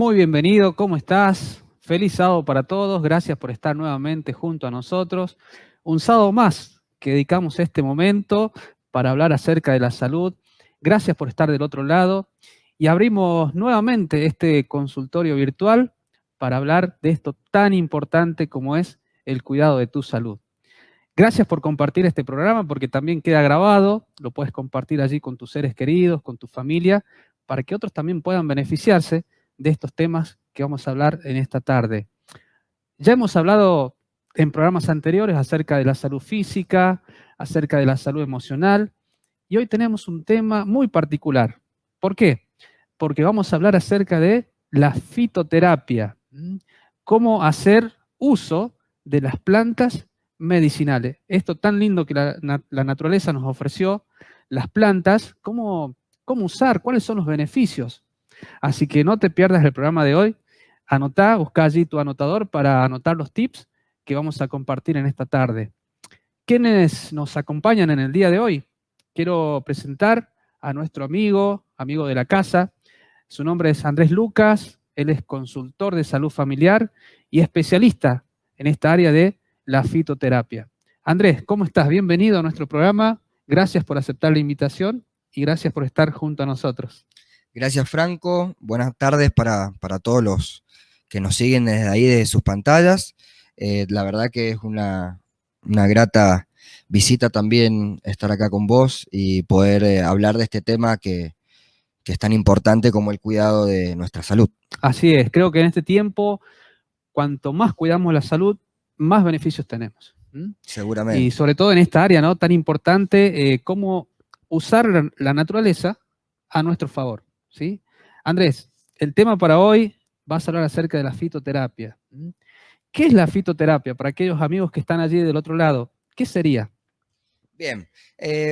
Muy bienvenido, ¿cómo estás? Feliz sábado para todos, gracias por estar nuevamente junto a nosotros. Un sábado más que dedicamos este momento para hablar acerca de la salud. Gracias por estar del otro lado y abrimos nuevamente este consultorio virtual para hablar de esto tan importante como es el cuidado de tu salud. Gracias por compartir este programa porque también queda grabado, lo puedes compartir allí con tus seres queridos, con tu familia, para que otros también puedan beneficiarse de estos temas que vamos a hablar en esta tarde. Ya hemos hablado en programas anteriores acerca de la salud física, acerca de la salud emocional, y hoy tenemos un tema muy particular. ¿Por qué? Porque vamos a hablar acerca de la fitoterapia, cómo hacer uso de las plantas medicinales. Esto tan lindo que la naturaleza nos ofreció, las plantas, cómo usar, cuáles son los beneficios. Así que no te pierdas el programa de hoy. Anotá, busca allí tu anotador para anotar los tips que vamos a compartir en esta tarde. ¿Quiénes nos acompañan en el día de hoy? Quiero presentar a nuestro amigo de la casa. Su nombre es Andrés Lucas, él es consultor de salud familiar y especialista en esta área de la fitoterapia. Andrés, ¿cómo estás? Bienvenido a nuestro programa. Gracias por aceptar la invitación y gracias por estar junto a nosotros. Gracias, Franco. Buenas tardes para todos los que nos siguen desde ahí, de sus pantallas. La verdad que es una grata visita también estar acá con vos y poder hablar de este tema que es tan importante como el cuidado de nuestra salud. Así es, creo que en este tiempo, cuanto más cuidamos la salud, más beneficios tenemos. Seguramente. Y sobre todo en esta área, ¿no?, tan importante, cómo usar la naturaleza a nuestro favor, ¿sí? Andrés, el tema para hoy vas a hablar acerca de la fitoterapia. ¿Qué es la fitoterapia? Para aquellos amigos que están allí del otro lado, ¿qué sería? Bien,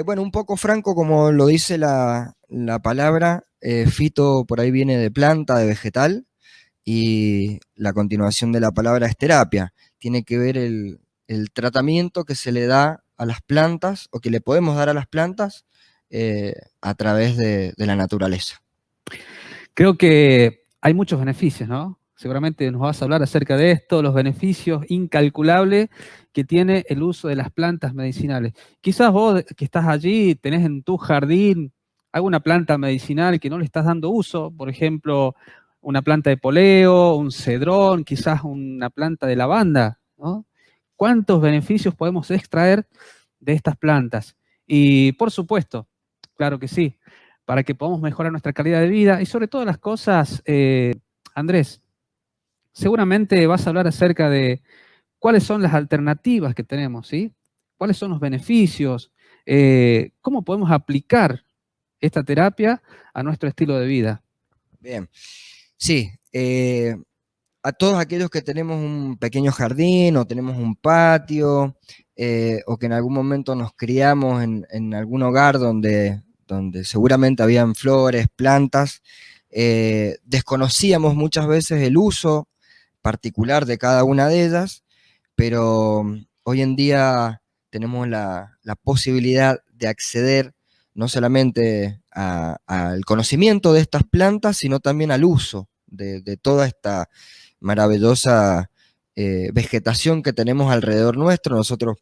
bueno, un poco, Franco, como lo dice la palabra, fito por ahí viene de planta, de vegetal, y la continuación de la palabra es terapia. Tiene que ver el tratamiento que se le da a las plantas o que le podemos dar a las plantas a través de la naturaleza. Creo que hay muchos beneficios, ¿no? Seguramente nos vas a hablar acerca de esto, los beneficios incalculables que tiene el uso de las plantas medicinales. Quizás vos que estás allí tenés en tu jardín alguna planta medicinal que no le estás dando uso, por ejemplo, una planta de poleo, un cedrón, quizás una planta de lavanda, ¿no? ¿Cuántos beneficios podemos extraer de estas plantas? Y por supuesto, claro que sí, para que podamos mejorar nuestra calidad de vida y sobre todas las cosas, Andrés, seguramente vas a hablar acerca de cuáles son las alternativas que tenemos, ¿sí? ¿Cuáles son los beneficios? ¿Cómo podemos aplicar esta terapia a nuestro estilo de vida? Bien, sí, a todos aquellos que tenemos un pequeño jardín o tenemos un patio o que en algún momento nos criamos en algún hogar donde seguramente habían flores, plantas, desconocíamos muchas veces el uso particular de cada una de ellas, pero hoy en día tenemos la posibilidad de acceder no solamente al conocimiento de estas plantas, sino también al uso de toda esta maravillosa vegetación que tenemos alrededor nuestro. Nosotros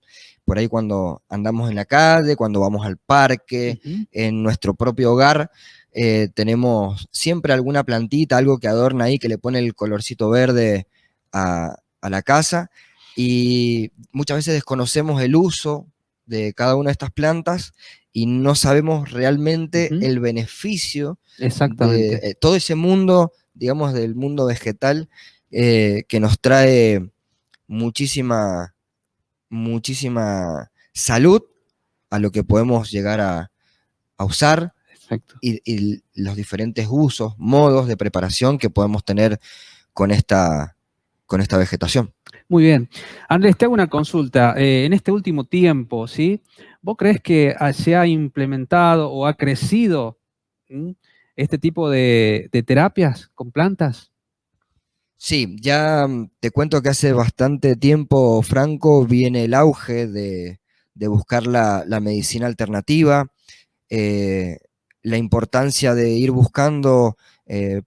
por ahí, cuando andamos en la calle, cuando vamos al parque, en nuestro propio hogar, tenemos siempre alguna plantita, algo que adorna ahí, que le pone el colorcito verde a la casa, y muchas veces desconocemos el uso de cada una de estas plantas y no sabemos realmente el beneficio Exactamente. de todo ese mundo, digamos, del mundo vegetal, que nos trae muchísima salud a lo que podemos llegar a usar. Exacto. Y los diferentes usos, modos de preparación que podemos tener con esta vegetación. Muy bien. Andrés, te hago una consulta. En este último tiempo, ¿sí? ¿Vos crees que se ha implementado o ha crecido este tipo de terapias con plantas? Sí, ya te cuento que hace bastante tiempo, Franco, viene el auge de buscar la medicina alternativa. la importancia de ir buscando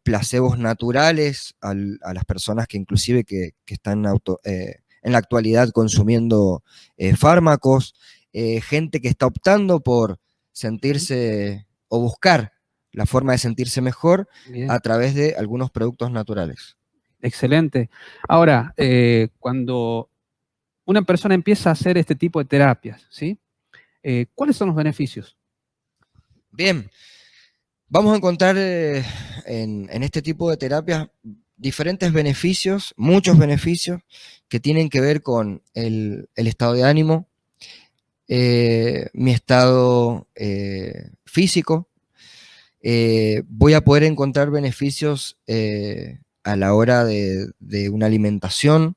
placebos naturales a las personas que inclusive que están en la actualidad consumiendo fármacos, gente que está optando por sentirse o buscar la forma de sentirse mejor Bien, a través de algunos productos naturales. excelente. Ahora, cuando una persona empieza a hacer este tipo de terapias, ¿sí? ¿Cuáles son los beneficios? Bien, vamos a encontrar en este tipo de terapias diferentes beneficios, muchos beneficios que tienen que ver con el estado de ánimo, mi estado físico. Voy a poder encontrar beneficios a la hora de una alimentación.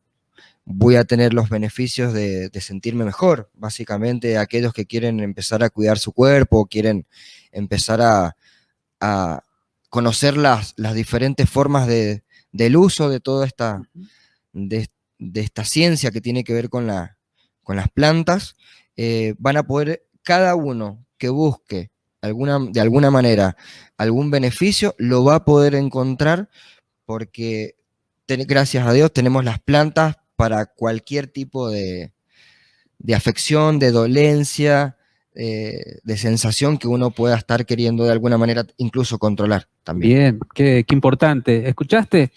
Voy a tener los beneficios de sentirme mejor. Básicamente, aquellos que quieren empezar a cuidar su cuerpo, quieren empezar a conocer las diferentes formas del uso de toda de esta ciencia que tiene que ver con las plantas, van a poder, cada uno que busque de alguna manera algún beneficio, lo va a poder encontrar porque gracias a Dios tenemos las plantas para cualquier tipo de afección, de dolencia, de sensación que uno pueda estar queriendo de alguna manera incluso controlar también. Bien, qué importante. ¿Escuchaste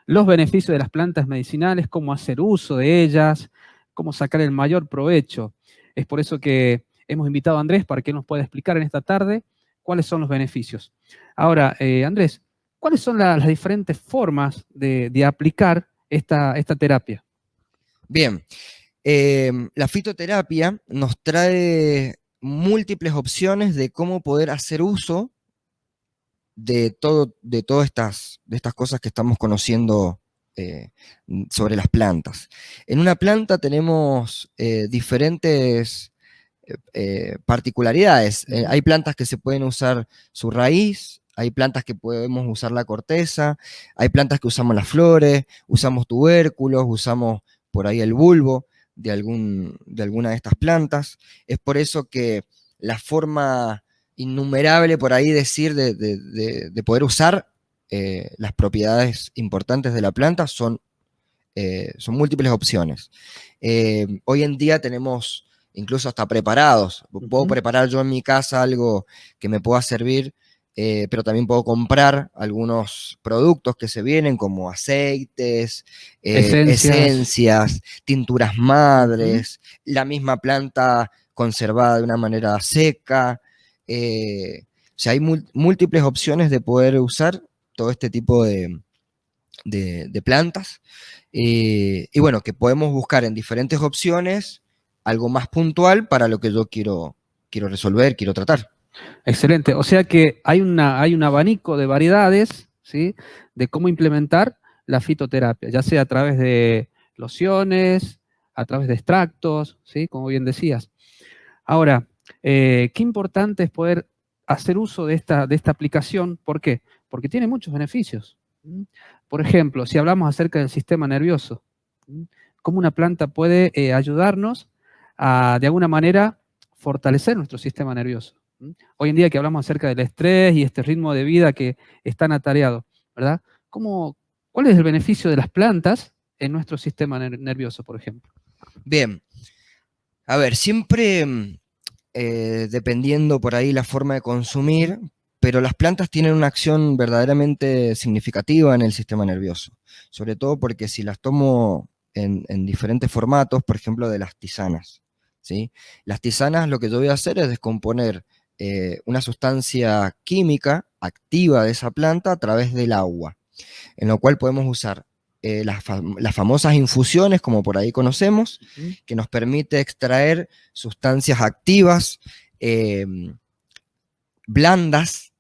los beneficios de las plantas medicinales, cómo hacer uso de ellas, cómo sacar el mayor provecho? Es por eso que hemos invitado a Andrés para que nos pueda explicar en esta tarde cuáles son los beneficios. Ahora, Andrés, ¿cuáles son las diferentes formas de aplicar esta terapia? Bien, la fitoterapia nos trae múltiples opciones de cómo poder hacer uso de todas de estas cosas que estamos conociendo sobre las plantas. En una planta tenemos diferentes particularidades. Hay plantas que se pueden usar su raíz, hay plantas que podemos usar la corteza, hay plantas que usamos las flores, usamos tubérculos, usamos por ahí el bulbo de alguna de estas plantas. Es por eso que la forma innumerable, por ahí decir, de poder usar las propiedades importantes de la planta son múltiples opciones. Hoy en día tenemos incluso hasta preparados. Puedo preparar yo en mi casa algo que me pueda servir, pero también puedo comprar algunos productos que se vienen como aceites, esencias, tinturas madres, la misma planta conservada de una manera seca. O sea, hay múltiples opciones de poder usar todo este tipo de plantas. Y bueno, que podemos buscar en diferentes opciones algo más puntual para lo que yo quiero resolver, quiero tratar. Excelente. O sea que hay un abanico de variedades, ¿sí?, de cómo implementar la fitoterapia, ya sea a través de lociones, a través de extractos, ¿sí?, como bien decías. Ahora, qué importante es poder hacer uso de esta aplicación. ¿Por qué? Porque tiene muchos beneficios. Por ejemplo, si hablamos acerca del sistema nervioso, cómo una planta puede ayudarnos a, de alguna manera, fortalecer nuestro sistema nervioso. Hoy en día que hablamos acerca del estrés y este ritmo de vida que es tan atareado, ¿verdad? ¿Cuál es el beneficio de las plantas en nuestro sistema nervioso, por ejemplo? Bien, a ver, siempre dependiendo por ahí la forma de consumir, pero las plantas tienen una acción verdaderamente significativa en el sistema nervioso, sobre todo porque si las tomo en diferentes formatos, por ejemplo, de las tisanas, ¿sí? Las tisanas lo que yo voy a hacer es descomponer una sustancia química activa de esa planta a través del agua, en lo cual podemos usar las famosas infusiones, como por ahí conocemos, que nos permite extraer sustancias activas, blandas,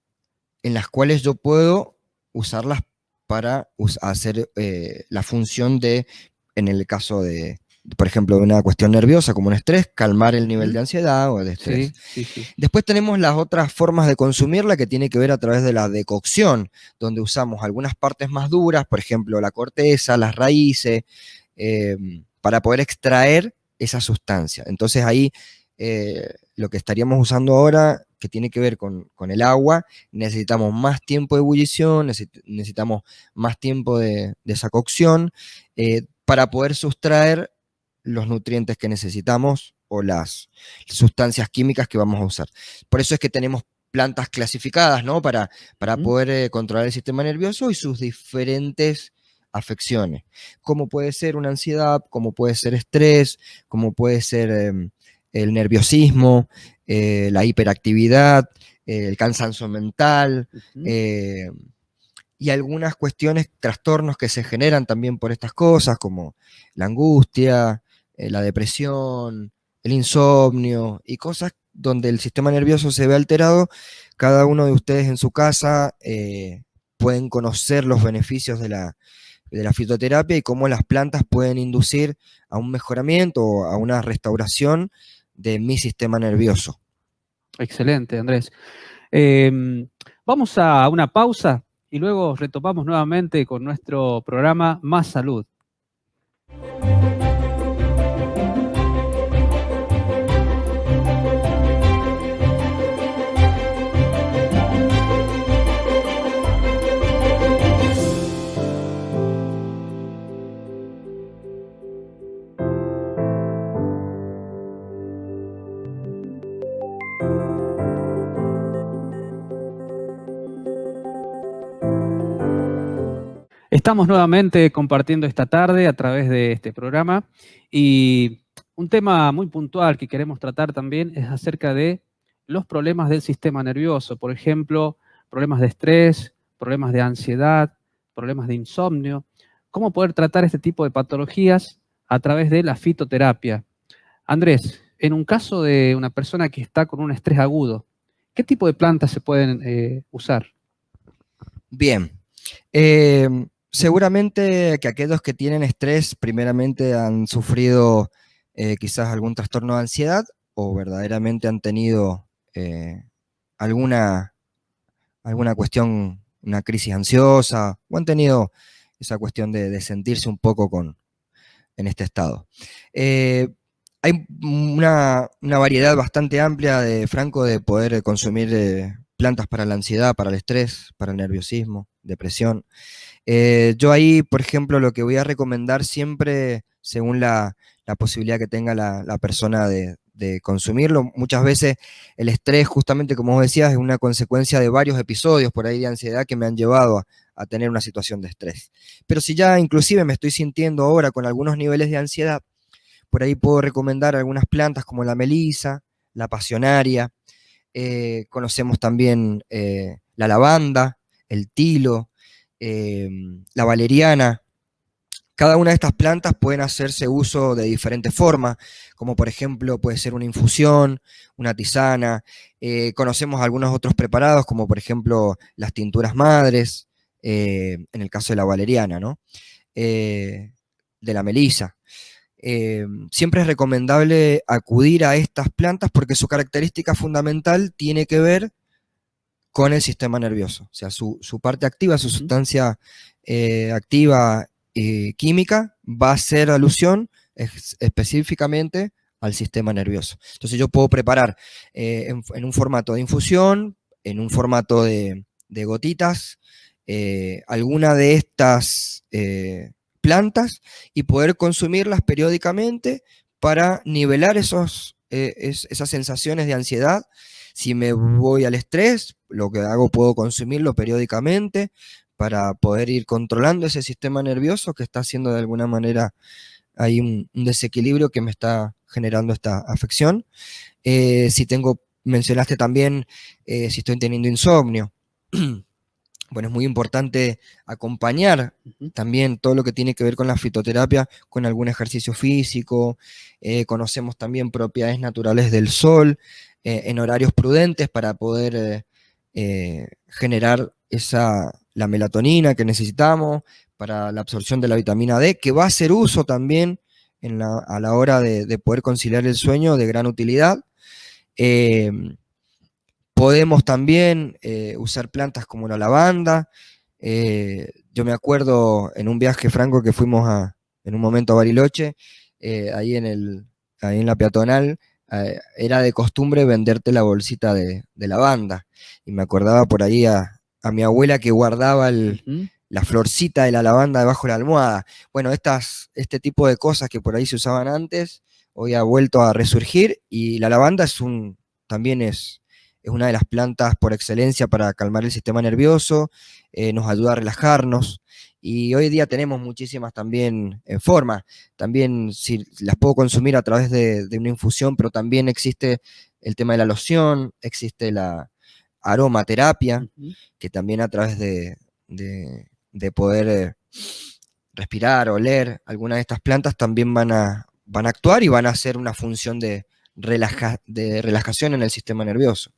en las cuales yo puedo usarlas para hacer la función de, en el caso de, por ejemplo, de una cuestión nerviosa como un estrés, calmar el nivel de ansiedad o de estrés. Sí. Después tenemos las otras formas de consumirla que tiene que ver a través de la decocción, donde usamos algunas partes más duras, por ejemplo, la corteza, las raíces, para poder extraer esa sustancia. Entonces ahí lo que estaríamos usando ahora, que tiene que ver con el agua, necesitamos más tiempo de ebullición, necesitamos más tiempo de esa cocción, para poder sustraer los nutrientes que necesitamos o las sustancias químicas que vamos a usar. Por eso es que tenemos plantas clasificadas, ¿no? Para poder controlar el sistema nervioso y sus diferentes afecciones, como puede ser una ansiedad, como puede ser estrés, como puede ser el nerviosismo, la hiperactividad, el cansancio mental, y algunas cuestiones, trastornos que se generan también por estas cosas, como la angustia, la depresión, el insomnio y cosas donde el sistema nervioso se ve alterado. Cada uno de ustedes en su casa pueden conocer los beneficios de la fitoterapia y cómo las plantas pueden inducir a un mejoramiento o a una restauración de mi sistema nervioso. Excelente, Andrés. Vamos a una pausa y luego retomamos nuevamente con nuestro programa Más Salud. Estamos nuevamente compartiendo esta tarde a través de este programa y un tema muy puntual que queremos tratar también es acerca de los problemas del sistema nervioso, por ejemplo, problemas de estrés, problemas de ansiedad, problemas de insomnio, cómo poder tratar este tipo de patologías a través de la fitoterapia. Andrés, en un caso de una persona que está con un estrés agudo, ¿qué tipo de plantas se pueden usar? Bien. Seguramente que aquellos que tienen estrés primeramente han sufrido quizás algún trastorno de ansiedad o verdaderamente han tenido alguna, alguna cuestión, una crisis ansiosa o han tenido esa cuestión de sentirse un poco en este estado. Hay una variedad bastante amplia de Franco de poder consumir plantas para la ansiedad, para el estrés, para el nerviosismo, depresión. Yo ahí, por ejemplo, lo que voy a recomendar siempre, según la posibilidad que tenga la persona de consumirlo, muchas veces el estrés, justamente como vos decías, es una consecuencia de varios episodios por ahí de ansiedad que me han llevado a tener una situación de estrés. Pero si ya inclusive me estoy sintiendo ahora con algunos niveles de ansiedad, por ahí puedo recomendar algunas plantas como la melisa, la pasionaria, conocemos también la lavanda, el tilo, la valeriana. Cada una de estas plantas pueden hacerse uso de diferentes formas, como por ejemplo puede ser una infusión, una tisana. Conocemos algunos otros preparados, como por ejemplo las tinturas madres, en el caso de la valeriana, ¿no? De la melisa. Siempre es recomendable acudir a estas plantas porque su característica fundamental tiene que ver con el sistema nervioso. O sea, su parte activa, su sustancia activa química va a hacer alusión específicamente al sistema nervioso. Entonces yo puedo preparar en un formato de infusión, en un formato de gotitas, alguna de estas plantas y poder consumirlas periódicamente para nivelar esas sensaciones de ansiedad. Si me voy al estrés, lo que hago, puedo consumirlo periódicamente para poder ir controlando ese sistema nervioso que está haciendo de alguna manera hay un desequilibrio que me está generando esta afección. Si tengo, mencionaste también si estoy teniendo insomnio. Bueno, es muy importante acompañar también todo lo que tiene que ver con la fitoterapia con algún ejercicio físico. Conocemos también propiedades naturales del sol en horarios prudentes para poder generar la melatonina que necesitamos para la absorción de la vitamina D, que va a hacer uso también a la hora de poder conciliar el sueño de gran utilidad. Podemos también usar plantas como la lavanda. Yo me acuerdo en un viaje, Franco, que fuimos en un momento a Bariloche, ahí en la peatonal, era de costumbre venderte la bolsita de lavanda. Y me acordaba por ahí a mi abuela que guardaba Ujú. la florcita de la lavanda debajo de la almohada. Bueno, este tipo de cosas que por ahí se usaban antes, hoy ha vuelto a resurgir y la lavanda también es una de las plantas por excelencia para calmar el sistema nervioso, nos ayuda a relajarnos y hoy día tenemos muchísimas también en forma. También si las puedo consumir a través de una infusión, pero también existe el tema de la loción, existe la aromaterapia, Ujú. que también a través de poder respirar, oler algunas de estas plantas también van a actuar y van a hacer una función de relajación en el sistema nervioso.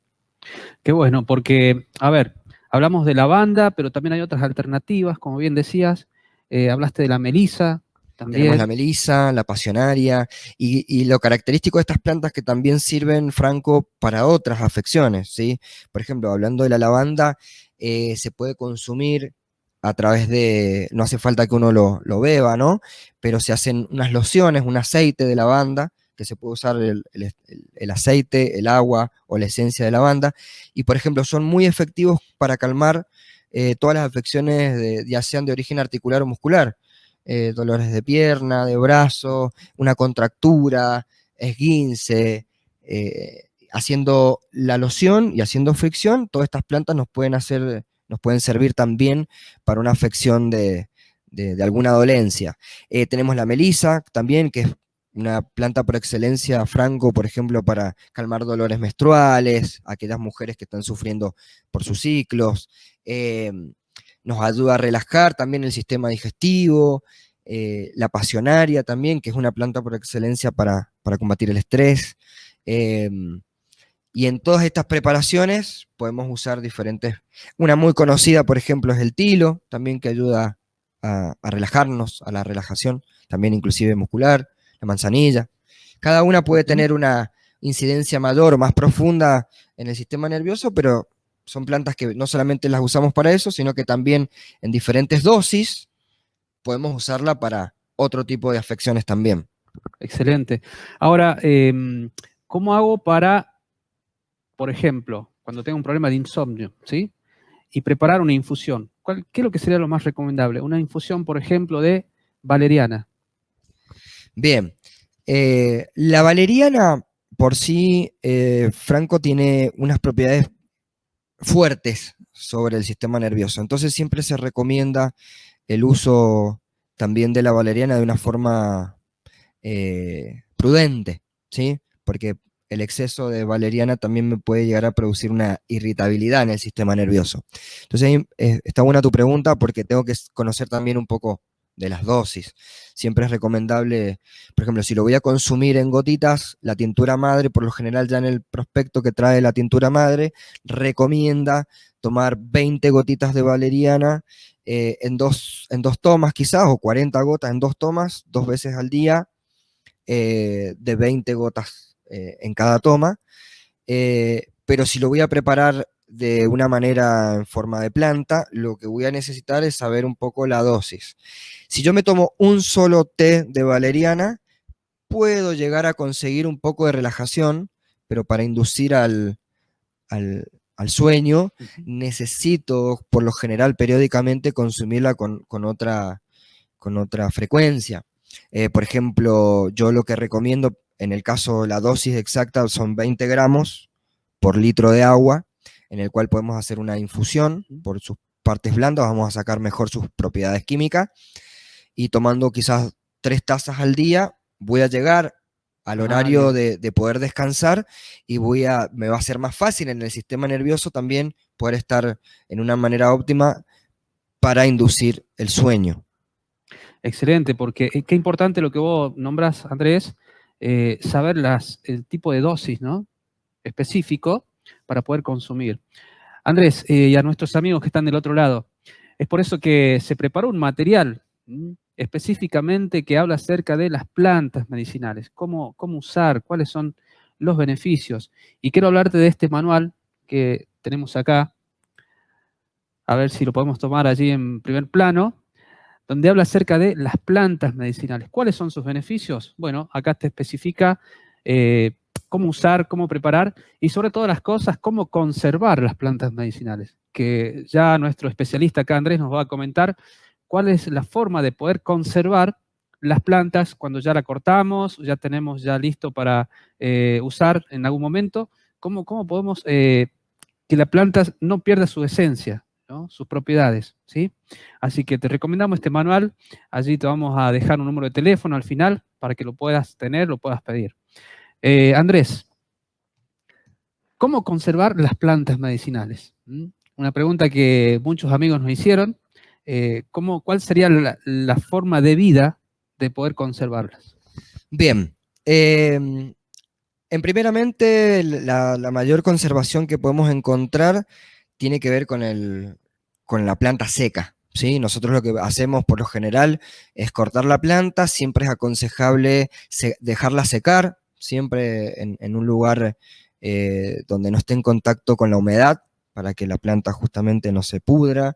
Qué bueno, porque, a ver, hablamos de lavanda, pero también hay otras alternativas, como bien decías. Hablaste de la melisa Tenemos la también. melisa, la pasionaria, y lo característico de estas plantas que también sirven, Franco, para otras afecciones, ¿sí? Por ejemplo, hablando de la lavanda, se puede consumir a través no hace falta que uno lo beba, ¿no? Pero se hacen unas lociones, un aceite de lavanda, que se puede usar el aceite, el agua o la esencia de lavanda, y por ejemplo, son muy efectivos para calmar todas las afecciones, ya sean de origen articular o muscular, dolores de pierna, de brazo, una contractura, esguince, haciendo la loción y haciendo fricción, todas estas plantas nos pueden servir también para una afección de alguna dolencia. Tenemos la melisa también, que es una planta por excelencia, Franco, por ejemplo, para calmar dolores menstruales, aquellas mujeres que están sufriendo por sus ciclos. Eh, Nos ayuda a relajar también el sistema digestivo, la pasionaria también, que es una planta por excelencia para combatir el estrés. Eh, y en todas estas preparaciones podemos usar diferentes. Una muy conocida, por ejemplo, es el tilo, también que ayuda a relajarnos, a la relajación, también inclusive muscular, la manzanilla. Cada una puede Ujú. tener una incidencia mayor o más profunda en el sistema nervioso, pero son plantas que no solamente las usamos para eso, sino que también en diferentes dosis podemos usarla para otro tipo de afecciones también. Excelente. Ahora, ¿cómo hago para, por ejemplo, cuando tengo un problema de insomnio, ¿sí? Y preparar una infusión? ¿Qué es lo que sería lo más recomendable? Una infusión, por ejemplo, de valeriana. Bien, la valeriana por sí, Franco, tiene unas propiedades fuertes sobre el sistema nervioso. Entonces siempre se recomienda el uso también de la valeriana de una forma prudente, ¿sí? Porque el exceso de valeriana también me puede llegar a producir una irritabilidad en el sistema nervioso. Entonces ahí, está buena tu pregunta porque tengo que conocer también un poco de las dosis. Siempre es recomendable, por ejemplo, si lo voy a consumir en gotitas, la tintura madre, por lo general ya en el prospecto que trae la tintura madre, recomienda tomar 20 gotitas de valeriana en dos tomas quizás, o 40 gotas en dos tomas, dos veces al día, de 20 gotas en cada toma. Pero si lo voy a preparar de una manera en forma de planta, lo que voy a necesitar es saber un poco la dosis. Si yo me tomo un solo té de valeriana, puedo llegar a conseguir un poco de relajación, pero para inducir al sueño Ujú. necesito, por lo general, periódicamente consumirla con otra frecuencia. Por ejemplo, yo lo que recomiendo, en el caso, la dosis exacta son 20 gramos por litro de agua, en el cual podemos hacer una infusión Ujú. por sus partes blandas, vamos a sacar mejor sus propiedades químicas, y tomando quizás 3 tazas al día, voy a llegar al Ah, horario bien. de poder descansar y me va a ser más fácil en el sistema nervioso también poder estar en una manera óptima para inducir el sueño. Excelente, porque qué importante lo que vos nombrás, Andrés, saber el tipo de dosis, ¿no? Específico para poder consumir. Andrés, y a nuestros amigos que están del otro lado, es por eso que se preparó un material específicamente que habla acerca de las plantas medicinales, cómo usar, cuáles son los beneficios. Y quiero hablarte de este manual que tenemos acá, a ver si lo podemos tomar allí en primer plano, donde habla acerca de las plantas medicinales. ¿Cuáles son sus beneficios? Bueno, acá te especifica eh, cómo usar, cómo preparar y sobre todas las cosas, cómo conservar las plantas medicinales, que ya nuestro especialista acá, Andrés, nos va a comentar cuál es la forma de poder conservar las plantas cuando ya la cortamos, ya tenemos ya listo para usar en algún momento, cómo podemos que la planta no pierda su esencia, ¿no? Sus propiedades, ¿sí? Así que te recomendamos este manual, allí te vamos a dejar un número de teléfono al final para que lo puedas tener, lo puedas pedir. Andrés, ¿cómo conservar las plantas medicinales? Una pregunta que muchos amigos nos hicieron. ¿Cuál sería la forma de vida de poder conservarlas? Bien, en primeramente la mayor conservación que podemos encontrar tiene que ver con la planta seca. ¿Sí? Nosotros lo que hacemos por lo general es cortar la planta, siempre es aconsejable dejarla secar, siempre en un lugar donde no esté en contacto con la humedad, para que la planta justamente no se pudra,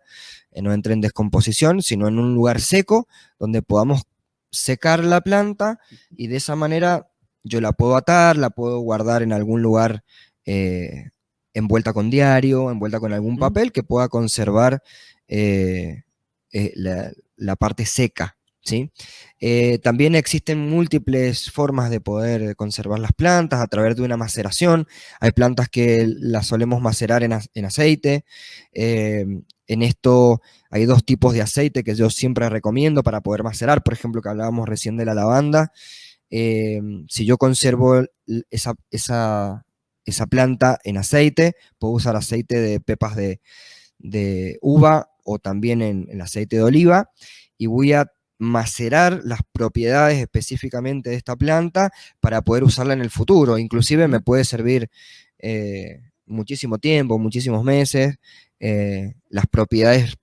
no entre en descomposición, sino en un lugar seco, donde podamos secar la planta y de esa manera yo la puedo atar, la puedo guardar en algún lugar envuelta con diario, envuelta con algún papel que pueda conservar la parte seca. ¿Sí? También existen múltiples formas de poder conservar las plantas a través de una maceración. Hay plantas que las solemos macerar en aceite. En esto hay dos tipos de aceite que yo siempre recomiendo para poder macerar. Por ejemplo, que hablábamos recién de la lavanda. Si yo conservo esa planta en aceite, puedo usar aceite de pepas de uva o también en el aceite de oliva y voy a macerar las propiedades específicamente de esta planta para poder usarla en el futuro. Inclusive me puede servir muchísimo tiempo, muchísimos meses, las propiedades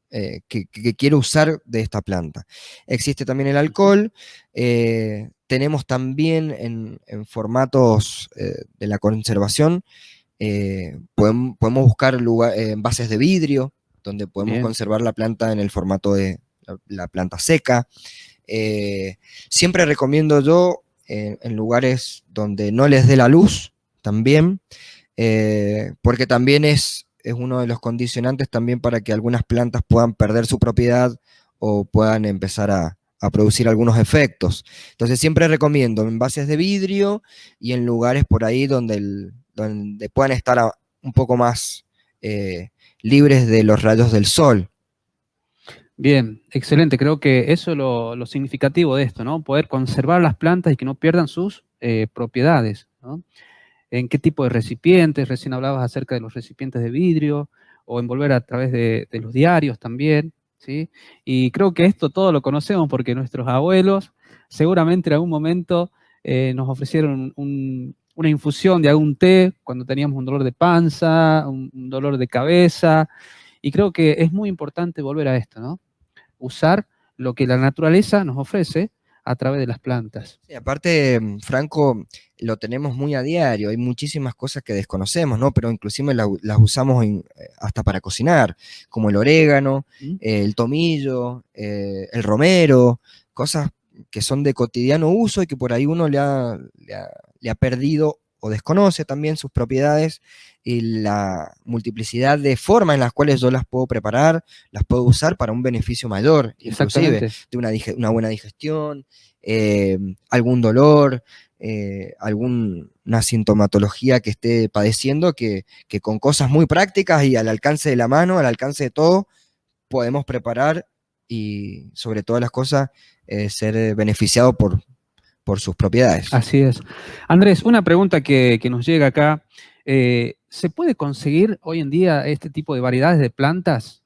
que quiero usar de esta planta. Existe también el alcohol. Tenemos también en formatos de la conservación, podemos buscar envases de vidrio, donde podemos conservar la planta en el formato de la planta seca. Siempre recomiendo yo en lugares donde no les dé la luz también, porque también es uno de los condicionantes también para que algunas plantas puedan perder su propiedad o puedan empezar a producir algunos efectos. Entonces siempre recomiendo envases de vidrio y en lugares por ahí donde puedan estar un poco más libres de los rayos del sol. Bien, excelente. Creo que eso es lo significativo de esto, ¿no? Poder conservar las plantas y que no pierdan sus propiedades, ¿no? ¿En qué tipo de recipientes? Recién hablabas acerca de los recipientes de vidrio o envolver a través de los diarios también, ¿sí? Y creo que esto todo lo conocemos porque nuestros abuelos seguramente en algún momento nos ofrecieron una infusión de algún té cuando teníamos un dolor de panza, un dolor de cabeza, y creo que es muy importante volver a esto, ¿no? Usar lo que la naturaleza nos ofrece a través de las plantas. Sí, aparte, Franco, lo tenemos muy a diario, hay muchísimas cosas que desconocemos, ¿no? Pero inclusive las usamos hasta para cocinar, como el orégano, el tomillo, el romero, cosas que son de cotidiano uso y que por ahí uno le ha perdido o desconoce también sus propiedades y la multiplicidad de formas en las cuales yo las puedo preparar, las puedo usar para un beneficio mayor, inclusive de una buena digestión, algún dolor, alguna sintomatología que esté padeciendo, que con cosas muy prácticas y al alcance de la mano, al alcance de todo, podemos preparar y sobre todas las cosas ser beneficiado por sus propiedades. Así es. Andrés, una pregunta que nos llega acá. ¿Se puede conseguir hoy en día este tipo de variedades de plantas?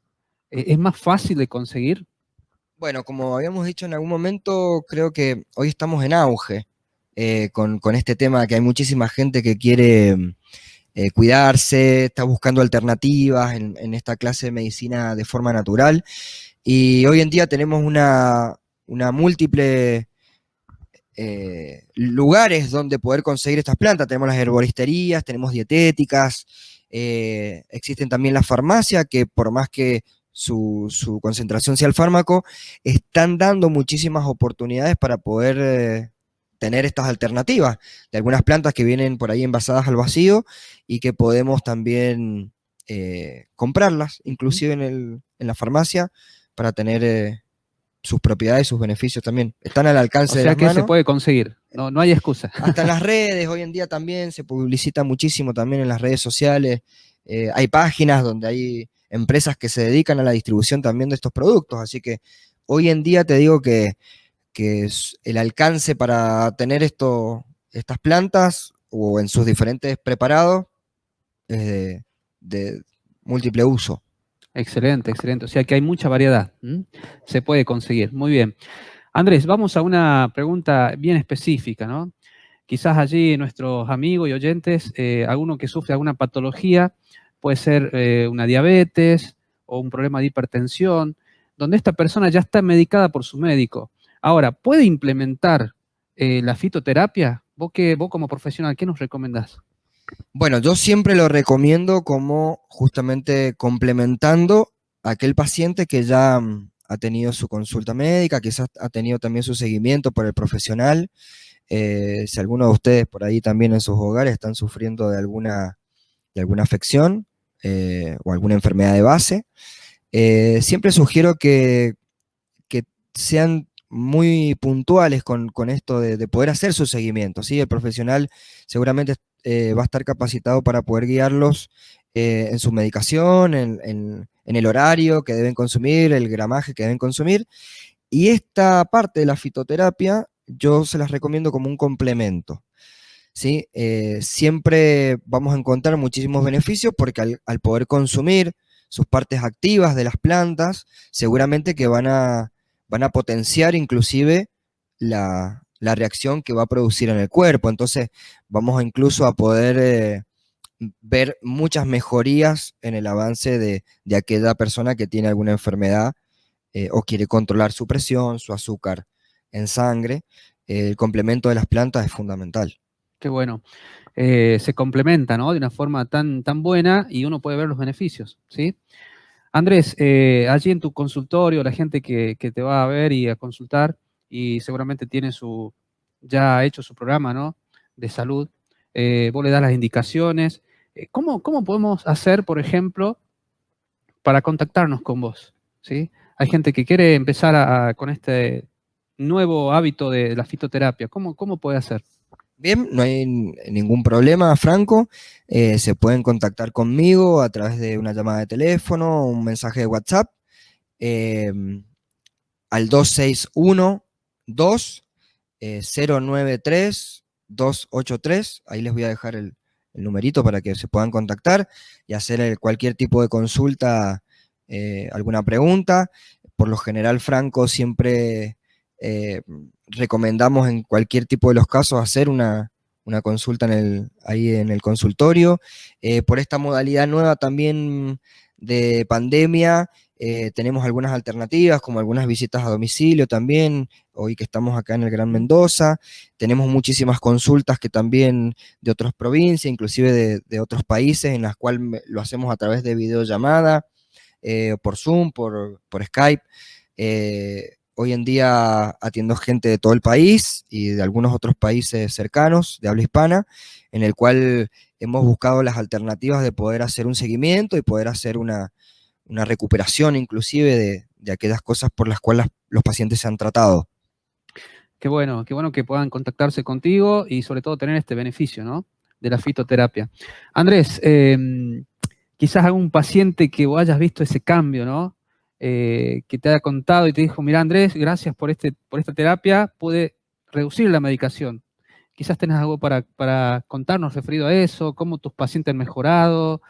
¿Es más fácil de conseguir? Bueno, como habíamos dicho en algún momento, creo que hoy estamos en auge con este tema, que hay muchísima gente que quiere cuidarse, está buscando alternativas en esta clase de medicina de forma natural. Y hoy en día tenemos una múltiple lugares donde poder conseguir estas plantas. Tenemos las herboristerías, tenemos dietéticas, existen también las farmacias que por más que su concentración sea el fármaco, están dando muchísimas oportunidades para poder tener estas alternativas de algunas plantas que vienen por ahí envasadas al vacío y que podemos también comprarlas, inclusive en la farmacia, para tener sus propiedades, sus beneficios también. Están al O alcance de sea las que se manos. puede conseguir, no hay excusa. Hasta en las redes, hoy en día también se publicita muchísimo también en las redes sociales. Hay páginas donde hay empresas que se dedican a la distribución también de estos productos. Así que hoy en día te digo que el alcance para tener estas plantas o en sus diferentes preparados es de múltiple uso. Excelente, excelente. O sea que hay mucha variedad. ¿M? Se puede conseguir. Muy bien. Andrés, vamos a una pregunta bien específica, ¿no? Quizás allí nuestros amigos y oyentes, alguno que sufre alguna patología, puede ser una diabetes o un problema de hipertensión, donde esta persona ya está medicada por su médico. Ahora, ¿puede implementar la fitoterapia? Vos como profesional, ¿qué nos recomendás? Bueno, yo siempre lo recomiendo como justamente complementando a aquel paciente que ya ha tenido su consulta médica, quizás ha tenido también su seguimiento por el profesional. Si alguno de ustedes por ahí también en sus hogares están sufriendo de alguna afección o alguna enfermedad de base, siempre sugiero que sean muy puntuales con esto de poder hacer su seguimiento, ¿sí? El profesional seguramente va a estar capacitado para poder guiarlos en su medicación, en el horario que deben consumir, el gramaje que deben consumir. Y esta parte de la fitoterapia yo se las recomiendo como un complemento. ¿Sí? Siempre vamos a encontrar muchísimos beneficios porque al poder consumir sus partes activas de las plantas, seguramente que van a potenciar inclusive la reacción que va a producir en el cuerpo. Entonces vamos a incluso a poder ver muchas mejorías en el avance de aquella persona que tiene alguna enfermedad o quiere controlar su presión, su azúcar en sangre. El complemento de las plantas es fundamental. Qué bueno. Se complementa, ¿no? De una forma tan buena y uno puede ver los beneficios, ¿sí? Andrés, allí en tu consultorio, la gente que te va a ver y a consultar y seguramente tiene ya hecho su programa, ¿no? De salud, vos le das las indicaciones. ¿Cómo podemos hacer, por ejemplo, para contactarnos con vos? ¿Sí? Hay gente que quiere empezar con este nuevo hábito de la fitoterapia. ¿Cómo puede hacer? Bien, no hay ningún problema, Franco. Se pueden contactar conmigo a través de una llamada de teléfono, un mensaje de WhatsApp, eh, al 261 2 093 283. Ahí les voy a dejar el numerito para que se puedan contactar y hacer cualquier tipo de consulta, alguna pregunta. Por lo general, Franco, siempre eh, recomendamos en cualquier tipo de los casos hacer una consulta ahí en el consultorio. Por esta modalidad nueva también de pandemia, tenemos algunas alternativas, como algunas visitas a domicilio también, hoy que estamos acá en el Gran Mendoza. Tenemos muchísimas consultas que también de otras provincias, inclusive de otros países, en las cuales lo hacemos a través de videollamada, por Zoom, por Skype. Hoy en día atiendo gente de todo el país y de algunos otros países cercanos de habla hispana, en el cual hemos buscado las alternativas de poder hacer un seguimiento y poder hacer una recuperación inclusive de aquellas cosas por las cuales los pacientes se han tratado. Qué bueno que puedan contactarse contigo y sobre todo tener este beneficio, ¿no? De la fitoterapia. Andrés, quizás algún paciente que vos hayas visto ese cambio, ¿no? Que te haya contado y te dijo, mira Andrés, gracias por esta terapia, pude reducir la medicación. Quizás tenés algo para contarnos referido a eso, cómo tus pacientes han mejorado,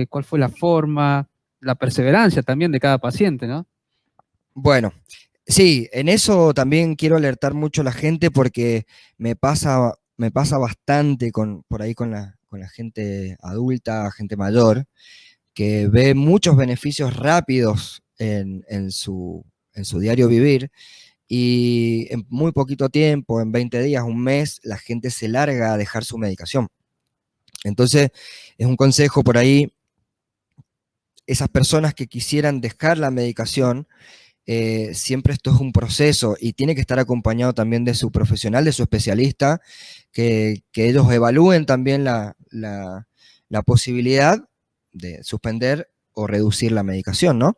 cuál fue la forma, la perseverancia también de cada paciente, ¿no? Bueno, sí, en eso también quiero alertar mucho a la gente porque me pasa bastante por ahí con la gente adulta, gente mayor, que ve muchos beneficios rápidos en su diario vivir y en muy poquito tiempo, en 20 días, un mes, la gente se larga a dejar su medicación. Entonces, es un consejo por ahí, esas personas que quisieran dejar la medicación, siempre esto es un proceso y tiene que estar acompañado también de su profesional, de su especialista, que ellos evalúen también la posibilidad de suspender o reducir la medicación, ¿no?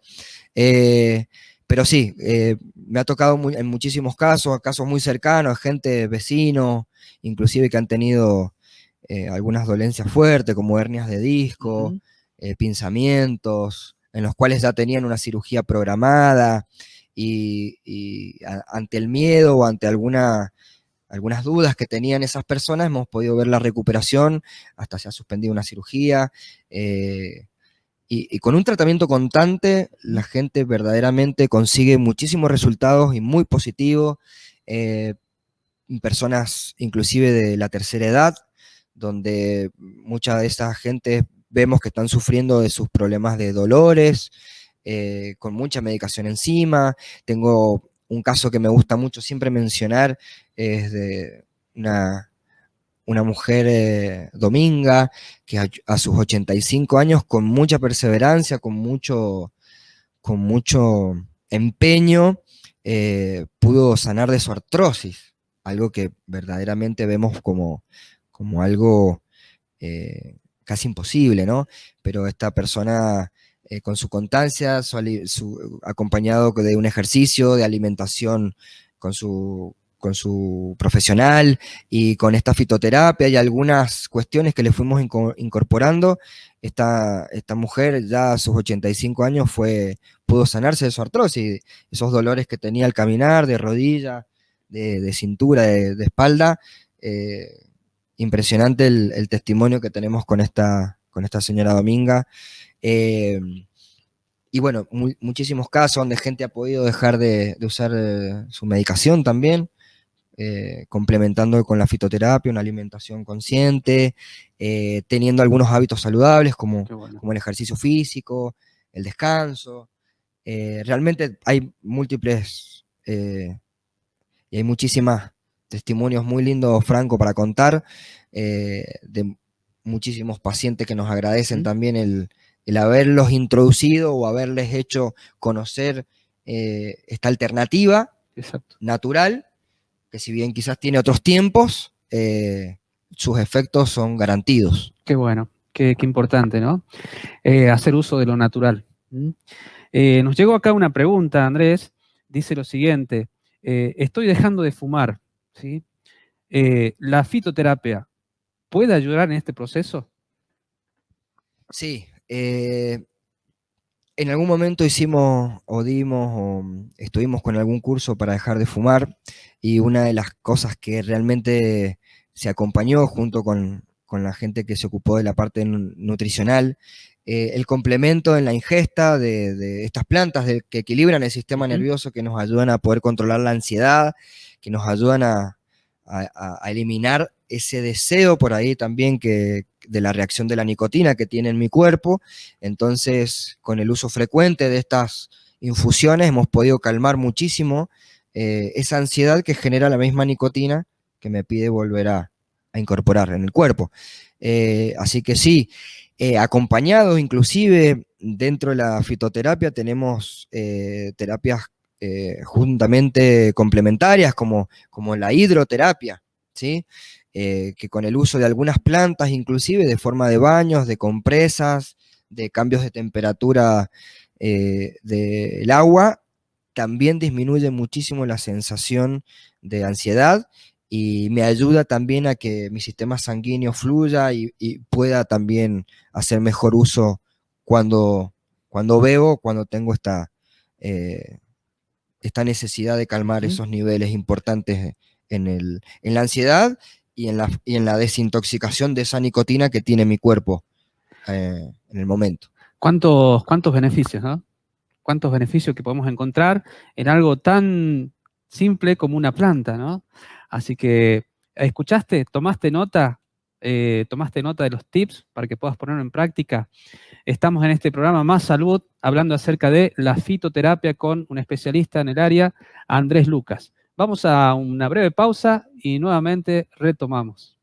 Pero sí, me ha tocado en muchísimos casos muy cercanos, gente, vecinos, inclusive que han tenido algunas dolencias fuertes, como hernias de disco, pinzamientos, en los cuales ya tenían una cirugía programada y ante el miedo o ante algunas dudas que tenían esas personas, hemos podido ver la recuperación, hasta se ha suspendido una cirugía. Y con un tratamiento constante, la gente verdaderamente consigue muchísimos resultados y muy positivos. Personas inclusive de la tercera edad, donde mucha de esa gente vemos que están sufriendo de sus problemas de dolores, con mucha medicación encima. Tengo un caso que me gusta mucho siempre mencionar, es de una mujer dominga, que a sus 85 años, con mucha perseverancia, con mucho empeño, pudo sanar de su artrosis, algo que verdaderamente vemos como algo casi imposible, ¿no? Pero esta persona, con su constancia, acompañado de un ejercicio, de alimentación con su profesional y con esta fitoterapia y algunas cuestiones que le fuimos incorporando, esta mujer ya a sus 85 años pudo sanarse de su artrosis, esos dolores que tenía al caminar, de rodilla, de cintura, de espalda. Impresionante el testimonio que tenemos con esta señora Dominga. Y bueno, muchísimos casos donde gente ha podido dejar de usar su medicación también, complementando con la fitoterapia, una alimentación consciente, teniendo algunos hábitos saludables como el ejercicio físico, el descanso. Realmente hay múltiples y hay muchísimos testimonios muy lindos, Franco, para contar, de muchísimos pacientes que nos agradecen también el haberlos introducido o haberles hecho conocer esta alternativa natural, que si bien quizás tiene otros tiempos, sus efectos son garantidos. Qué bueno, qué importante, ¿no? Hacer uso de lo natural. Nos llegó acá una pregunta, Andrés, dice lo siguiente: estoy dejando de fumar, ¿sí? ¿La fitoterapia puede ayudar en este proceso? Sí, en algún momento hicimos o estuvimos con algún curso para dejar de fumar, y una de las cosas que realmente se acompañó junto con la gente que se ocupó de la parte nutricional, el complemento en la ingesta de estas plantas que equilibran el sistema nervioso, que nos ayudan a poder controlar la ansiedad, que nos ayudan a eliminar ese deseo por ahí también de la reacción de la nicotina que tiene en mi cuerpo. Entonces, con el uso frecuente de estas infusiones hemos podido calmar muchísimo esa ansiedad que genera la misma nicotina que me pide volver a incorporar en el cuerpo. Así que sí, acompañados inclusive dentro de la fitoterapia tenemos terapias juntamente complementarias como la hidroterapia, ¿sí? Que con el uso de algunas plantas, inclusive de forma de baños, de compresas, de cambios de temperatura del agua, también disminuye muchísimo la sensación de ansiedad y me ayuda también a que mi sistema sanguíneo fluya y pueda también hacer mejor uso cuando tengo esta necesidad de calmar esos niveles importantes en la ansiedad y en la desintoxicación de esa nicotina que tiene mi cuerpo en el momento. ¿Cuántos beneficios, ¿no? ¿Cuántos beneficios que podemos encontrar en algo tan simple como una planta, ¿no? Así que, ¿escuchaste? ¿Tomaste nota? ¿Tomaste nota de los tips para que puedas ponerlo en práctica? Estamos en este programa Más Salud, hablando acerca de la fitoterapia con un especialista en el área, Andrés Lucas. Vamos a una breve pausa y nuevamente retomamos.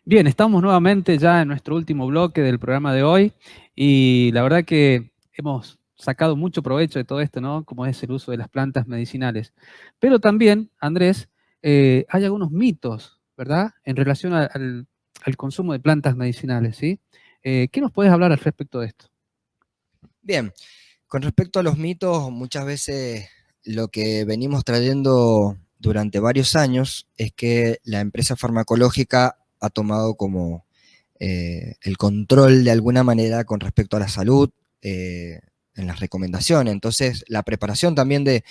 Bien, estamos nuevamente ya en nuestro último bloque del programa de hoy y la verdad que hemos sacado mucho provecho de todo esto, ¿no? Como es el uso de las plantas medicinales. Pero también, Andrés, hay algunos mitos, ¿verdad? En relación al consumo de plantas medicinales, ¿sí? ¿Qué nos puedes hablar al respecto de esto? Bien, con respecto a los mitos, muchas veces lo que venimos trayendo durante varios años es que la empresa farmacológica ha tomado como el control de alguna manera con respecto a la salud en las recomendaciones. Entonces, la preparación también de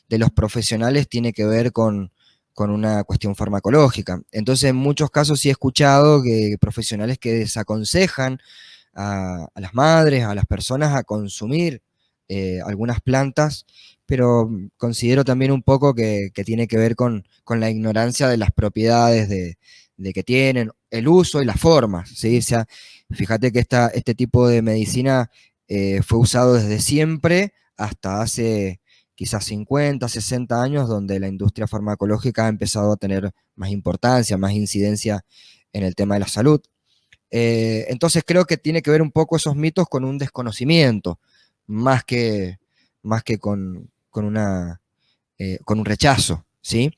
los profesionales tiene que ver con una cuestión farmacológica. Entonces, en muchos casos sí he escuchado que profesionales que desaconsejan a las madres, a las personas a consumir algunas plantas, pero considero también un poco que tiene que ver con la ignorancia de las propiedades de que tienen, el uso y las formas, ¿sí? O sea, fíjate que este tipo de medicina fue usado desde siempre hasta hace quizás 50, 60 años, donde la industria farmacológica ha empezado a tener más importancia, más incidencia en el tema de la salud. Entonces creo que tiene que ver un poco esos mitos con un desconocimiento, más que, más que con un rechazo, ¿sí?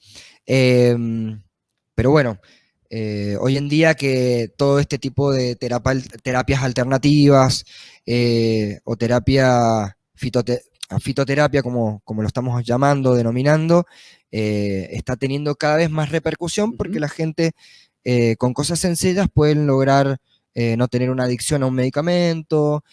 Pero bueno, hoy en día que todo este tipo de terapias alternativas o fitoterapia, como lo estamos llamando, denominando, está teniendo cada vez más repercusión porque Ujú. la gente con cosas sencillas pueden lograr no tener una adicción a un medicamento,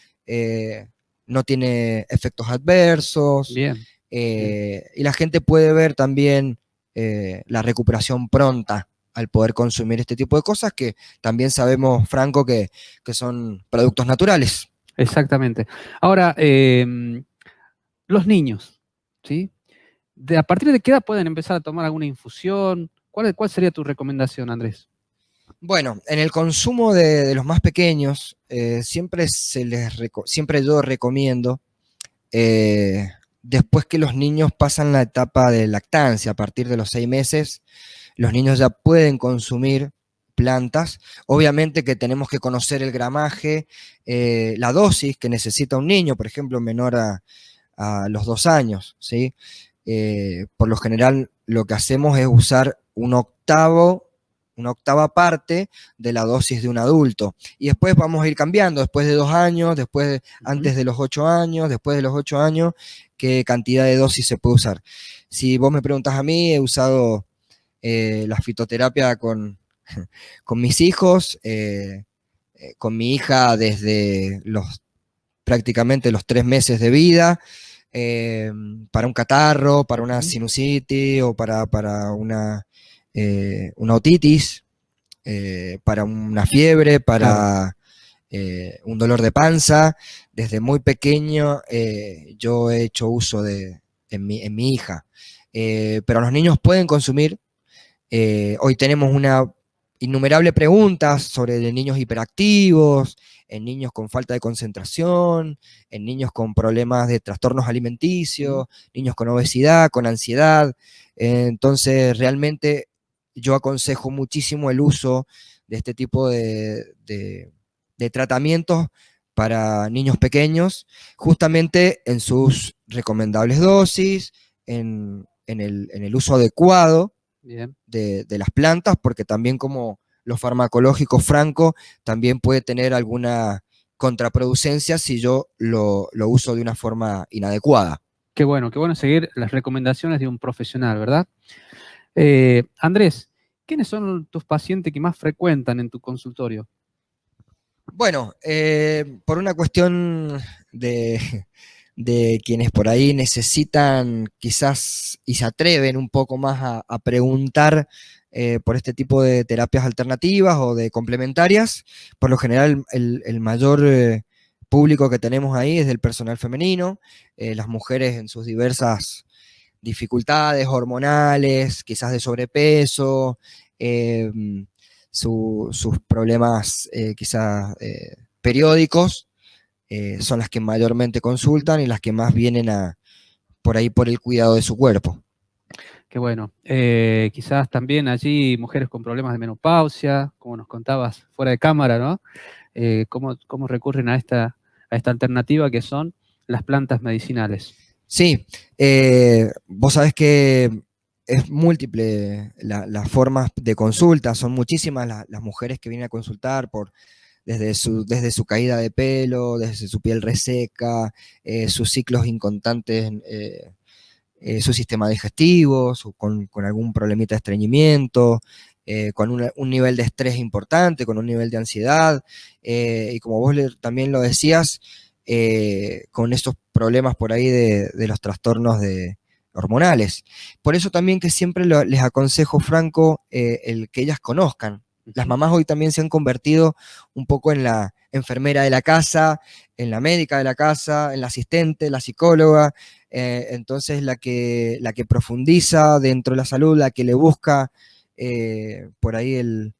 no tiene efectos adversos, Bien, bien. y la gente puede ver también la recuperación pronta al poder consumir este tipo de cosas que también sabemos, Franco, que son productos naturales. Exactamente. Ahora, los niños, ¿sí? ¿A partir de qué edad pueden empezar a tomar alguna infusión? ¿Cuál sería tu recomendación, Andrés? Bueno, en el consumo de los más pequeños, siempre yo recomiendo, eh, después que los niños pasan la etapa de lactancia, a partir de los 6 meses, los niños ya pueden consumir plantas. Obviamente que tenemos que conocer el gramaje, la dosis que necesita un niño, por ejemplo, menor a los 2 años, ¿sí? Por lo general, lo que hacemos es usar una octava parte de la dosis de un adulto. Y después vamos a ir cambiando, después de 2 años, Ujú. antes de los 8 años, después de los 8 años, qué cantidad de dosis se puede usar. Si vos me preguntas a mí, he usado la fitoterapia con mis hijos, con mi hija desde prácticamente los 3 meses de vida, eh, para un catarro, para una Ujú. sinusitis o para una otitis, para una fiebre, Claro. para un dolor de panza. Desde muy pequeño yo he hecho uso en mi hija. Pero los niños pueden consumir. Hoy tenemos una innumerable preguntas sobre niños hiperactivos, en niños con falta de concentración, en niños con problemas de trastornos Ujú. alimenticios, niños con obesidad, con ansiedad. Entonces, realmente yo aconsejo muchísimo el uso de este tipo de tratamientos para niños pequeños, justamente en sus recomendables dosis, en el uso adecuado Bien. de las plantas, porque también como lo farmacológico franco también puede tener alguna contraproducencia si yo lo uso de una forma inadecuada. Qué bueno seguir las recomendaciones de un profesional, ¿verdad? Andrés, ¿quiénes son tus pacientes que más frecuentan en tu consultorio? Bueno, por una cuestión de, de quienes por ahí necesitan quizás y se atreven un poco más a preguntar por este tipo de terapias alternativas o de complementarias, por lo general el mayor público que tenemos ahí es del personal femenino, las mujeres en sus diversas dificultades hormonales, quizás de sobrepeso, eh, sus problemas quizás periódicos, son las que mayormente consultan y las que más vienen por ahí por el cuidado de su cuerpo. Qué bueno. Quizás también allí mujeres con problemas de menopausia, como nos contabas fuera de cámara, ¿no? ¿Cómo recurren a esta alternativa que son las plantas medicinales? Sí, vos sabés que es múltiple las formas de consulta, son muchísimas las mujeres que vienen a consultar desde su caída de pelo, desde su piel reseca, sus ciclos inconstantes, su sistema digestivo, con algún problemita de estreñimiento, con un nivel de estrés importante, con un nivel de ansiedad, y como vos también lo decías, con estos problemas por ahí de los trastornos hormonales. Por eso también que siempre les aconsejo, Franco, el que ellas conozcan. Las mamás hoy también se han convertido un poco en la enfermera de la casa, en la médica de la casa, en la asistente, la psicóloga. Entonces la que profundiza dentro de la salud, la que le busca por ahí el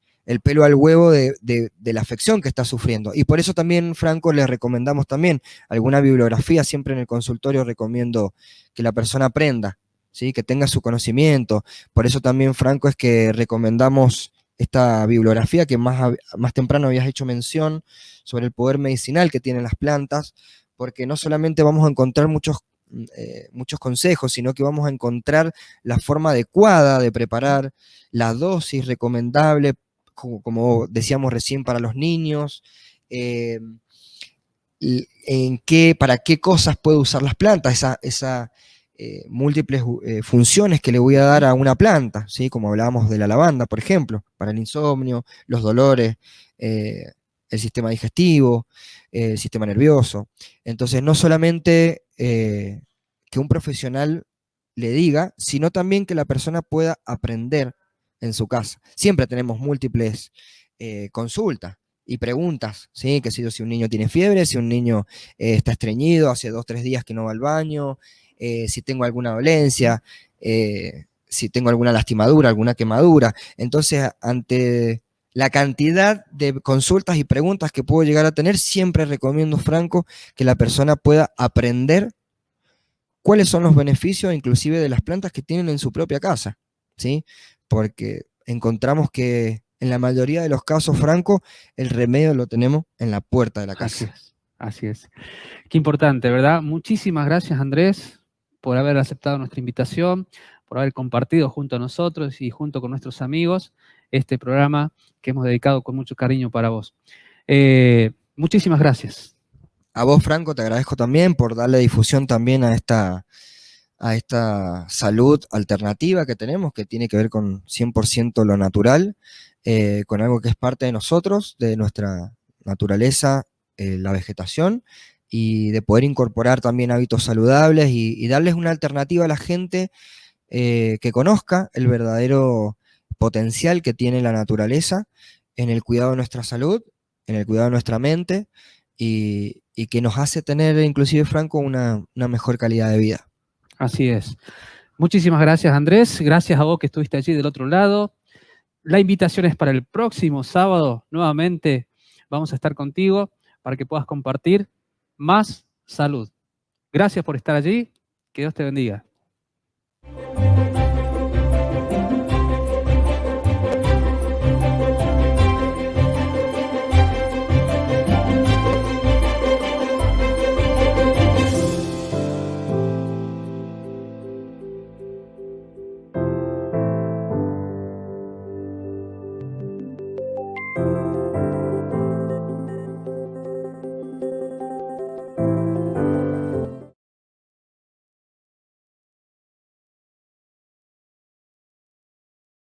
pelo al huevo de la afección que está sufriendo. Y por eso también, Franco, les recomendamos también alguna bibliografía. Siempre en el consultorio recomiendo que la persona aprenda, ¿sí? Que tenga su conocimiento. Por eso también, Franco, es que recomendamos esta bibliografía que más temprano habías hecho mención sobre el poder medicinal que tienen las plantas, porque no solamente vamos a encontrar muchos consejos, sino que vamos a encontrar la forma adecuada de preparar, la dosis recomendable, como decíamos recién, para los niños, para qué cosas puedo usar las plantas, esa múltiples funciones que le voy a dar a una planta, ¿sí? Como hablábamos de la lavanda, por ejemplo, para el insomnio, los dolores, el sistema digestivo, el sistema nervioso. Entonces, no solamente que un profesional le diga, sino también que la persona pueda aprender en su casa. Siempre tenemos múltiples consultas y preguntas, ¿sí? Que si un niño tiene fiebre, si un niño está estreñido, hace 2 o 3 días que no va al baño, si tengo alguna dolencia, si tengo alguna lastimadura, alguna quemadura. Entonces, ante la cantidad de consultas y preguntas que puedo llegar a tener, siempre recomiendo, Franco, que la persona pueda aprender cuáles son los beneficios inclusive de las plantas que tienen en su propia casa, ¿sí? Porque encontramos que en la mayoría de los casos, Franco, el remedio lo tenemos en la puerta de la Así casa. es, así es. Qué importante, ¿verdad? Muchísimas gracias, Andrés, por haber aceptado nuestra invitación, por haber compartido junto a nosotros y junto con nuestros amigos este programa que hemos dedicado con mucho cariño para vos. Muchísimas gracias. A vos, Franco, te agradezco también por darle difusión también a esta salud alternativa que tenemos, que tiene que ver con 100% lo natural, con algo que es parte de nosotros, de nuestra naturaleza, la vegetación, y de poder incorporar también hábitos saludables y darles una alternativa a la gente que conozca el verdadero potencial que tiene la naturaleza en el cuidado de nuestra salud, en el cuidado de nuestra mente, y que nos hace tener, inclusive, Franco, una mejor calidad de vida. Así es. Muchísimas gracias, Andrés. Gracias a vos que estuviste allí del otro lado. La invitación es para el próximo sábado. Nuevamente vamos a estar contigo para que puedas compartir más salud. Gracias por estar allí. Que Dios te bendiga.